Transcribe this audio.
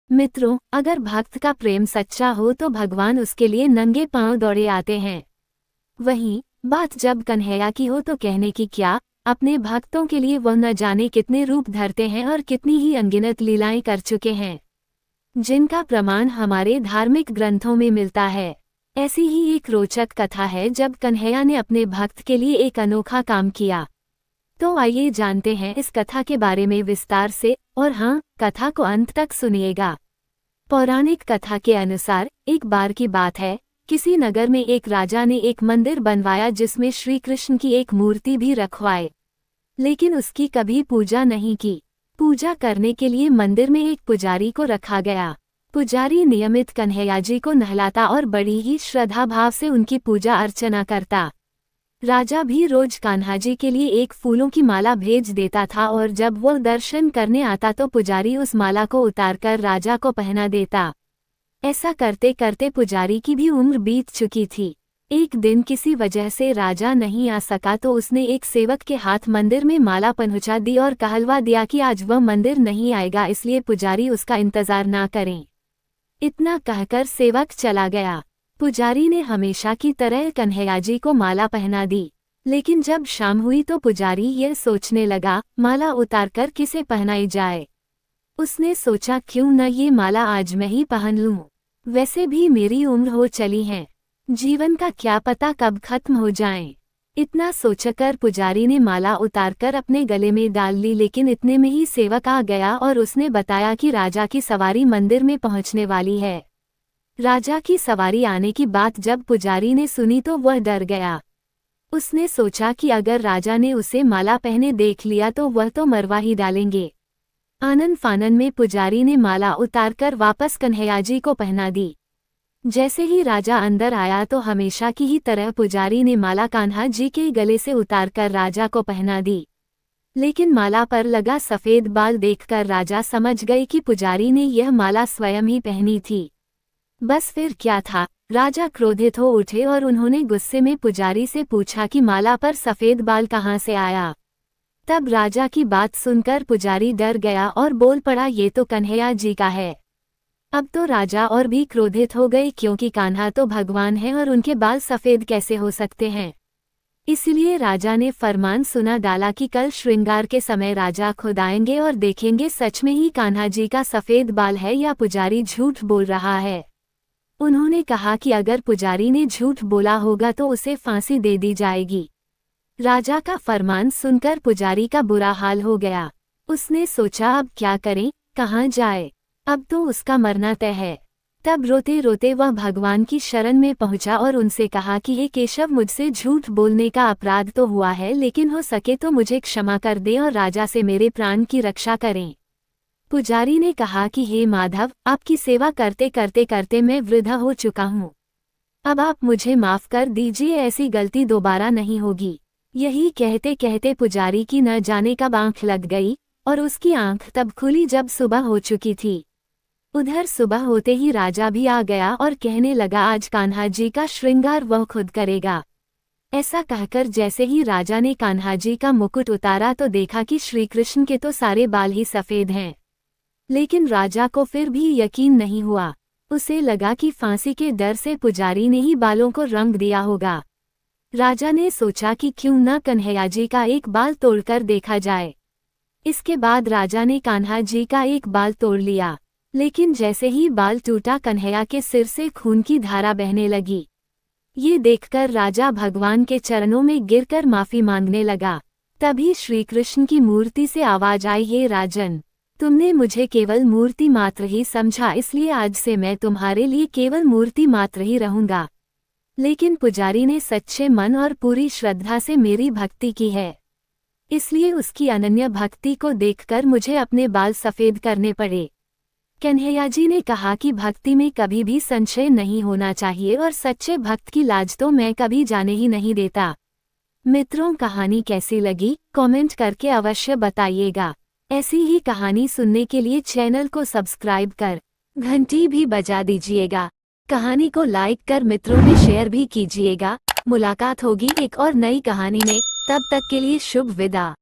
मित्रों, अगर भक्त का प्रेम सच्चा हो तो भगवान उसके लिए नंगे पांव दौड़े आते हैं। वहीं बात जब कन्हैया की हो तो कहने की क्या, अपने भक्तों के लिए वह न जाने कितने रूप धरते हैं और कितनी ही अनगिनत लीलाएं कर चुके हैं, जिनका प्रमाण हमारे धार्मिक ग्रंथों में मिलता है। ऐसी ही एक रोचक कथा है जब कन्हैया ने अपने भक्त के लिए एक अनोखा काम किया। तो आइए जानते हैं इस कथा के बारे में विस्तार से, और हाँ, कथा को अंत तक सुनिएगा। पौराणिक कथा के अनुसार एक बार की बात है, किसी नगर में एक राजा ने एक मंदिर बनवाया जिसमें श्री कृष्ण की एक मूर्ति भी रखवाए, लेकिन उसकी कभी पूजा नहीं की। पूजा करने के लिए मंदिर में एक पुजारी को रखा गया। पुजारी नियमित कन्हैया जी को नहलाता और बड़ी ही श्रद्धा भाव से उनकी पूजा अर्चना करता। राजा भी रोज कान्हा जी के लिए एक फूलों की माला भेज देता था और जब वो दर्शन करने आता तो पुजारी उस माला को उतारकर राजा को पहना देता। ऐसा करते करते पुजारी की भी उम्र बीत चुकी थी। एक दिन किसी वजह से राजा नहीं आ सका तो उसने एक सेवक के हाथ मंदिर में माला पहुंचा दी और कहलवा दिया कि आज वह मंदिर नहीं आएगा, इसलिए पुजारी उसका इंतजार ना करें। इतना कहकर सेवक चला गया। पुजारी ने हमेशा की तरह कन्हैया जी को माला पहना दी, लेकिन जब शाम हुई तो पुजारी यह सोचने लगा, माला उतारकर किसे पहनाई जाए। उसने सोचा, क्यों न ये माला आज मैं ही पहन लूं। वैसे भी मेरी उम्र हो चली है, जीवन का क्या पता कब खत्म हो जाए। इतना सोचकर पुजारी ने माला उतारकर अपने गले में डाल ली, लेकिन इतने में ही सेवक आ गया और उसने बताया कि राजा की सवारी मंदिर में पहुंचने वाली है। राजा की सवारी आने की बात जब पुजारी ने सुनी तो वह डर गया। उसने सोचा कि अगर राजा ने उसे माला पहने देख लिया तो वह तो मरवा ही डालेंगे। आनन फानन में पुजारी ने माला उतारकर वापस कन्हैया जी को पहना दी। जैसे ही राजा अंदर आया तो हमेशा की ही तरह पुजारी ने माला कान्हा जी के गले से उतारकर राजा को पहना दी, लेकिन माला पर लगा सफेद बाल देखकर राजा समझ गए कि पुजारी ने यह माला स्वयं ही पहनी थी। बस फिर क्या था, राजा क्रोधित हो उठे और उन्होंने गुस्से में पुजारी से पूछा कि माला पर सफेद बाल कहाँ से आया। तब राजा की बात सुनकर पुजारी डर गया और बोल पड़ा, ये तो कन्हैया जी का है। अब तो राजा और भी क्रोधित हो गए, क्योंकि कान्हा तो भगवान है और उनके बाल सफेद कैसे हो सकते हैं। इसलिए राजा ने फरमान सुना डाला कि कल श्रृंगार के समय राजा खुद आएंगे और देखेंगे सच में ही कान्हा जी का सफेद बाल है या पुजारी झूठ बोल रहा है। उन्होंने कहा कि अगर पुजारी ने झूठ बोला होगा तो उसे फांसी दे दी जाएगी। राजा का फरमान सुनकर पुजारी का बुरा हाल हो गया। उसने सोचा, अब क्या करें, कहाँ जाए, अब तो उसका मरना तय है। तब रोते रोते वह भगवान की शरण में पहुंचा और उनसे कहा कि हे केशव, मुझसे झूठ बोलने का अपराध तो हुआ है, लेकिन हो सके तो मुझे क्षमा कर दे और राजा से मेरे प्राण की रक्षा करें। पुजारी ने कहा कि हे माधव, आपकी सेवा करते करते करते मैं वृद्ध हो चुका हूँ, अब आप मुझे माफ कर दीजिए, ऐसी गलती दोबारा नहीं होगी। यही कहते कहते पुजारी की न जाने कब आंख लग गई और उसकी आंख तब खुली जब सुबह हो चुकी थी। उधर सुबह होते ही राजा भी आ गया और कहने लगा, आज कान्हा जी का श्रृंगार वह खुद करेगा। ऐसा कहकर जैसे ही राजा ने कान्हा जी का मुकुट उतारा तो देखा कि श्री कृष्ण के तो सारे बाल ही सफेद हैं। लेकिन राजा को फिर भी यकीन नहीं हुआ। उसे लगा कि फांसी के डर से पुजारी ने ही बालों को रंग दिया होगा। राजा ने सोचा कि क्यों न कन्हैया जी का एक बाल तोड़कर देखा जाए। इसके बाद राजा ने कान्हा जी का एक बाल तोड़ लिया, लेकिन जैसे ही बाल टूटा कन्हैया के सिर से खून की धारा बहने लगी। ये देखकर राजा भगवान के चरणों में गिरकर माफी मांगने लगा। तभी श्री कृष्ण की मूर्ति से आवाज आई, हे राजन, तुमने मुझे केवल मूर्ति मात्र ही समझा, इसलिए आज से मैं तुम्हारे लिए केवल मूर्ति मात्र ही रहूंगा। लेकिन पुजारी ने सच्चे मन और पूरी श्रद्धा से मेरी भक्ति की है, इसलिए उसकी अनन्य भक्ति को देखकर मुझे अपने बाल सफेद करने पड़े। कन्हैया जी ने कहा कि भक्ति में कभी भी संशय नहीं होना चाहिए और सच्चे भक्त की लाज तो मैं कभी जाने ही नहीं देता। मित्रों, कहानी कैसी लगी कमेंट करके अवश्य बताइएगा। ऐसी ही कहानी सुनने के लिए चैनल को सब्सक्राइब कर घंटी भी बजा दीजिएगा। कहानी को लाइक कर मित्रों में शेयर भी कीजिएगा। मुलाकात होगी एक और नई कहानी में, तब तक के लिए शुभ विदा।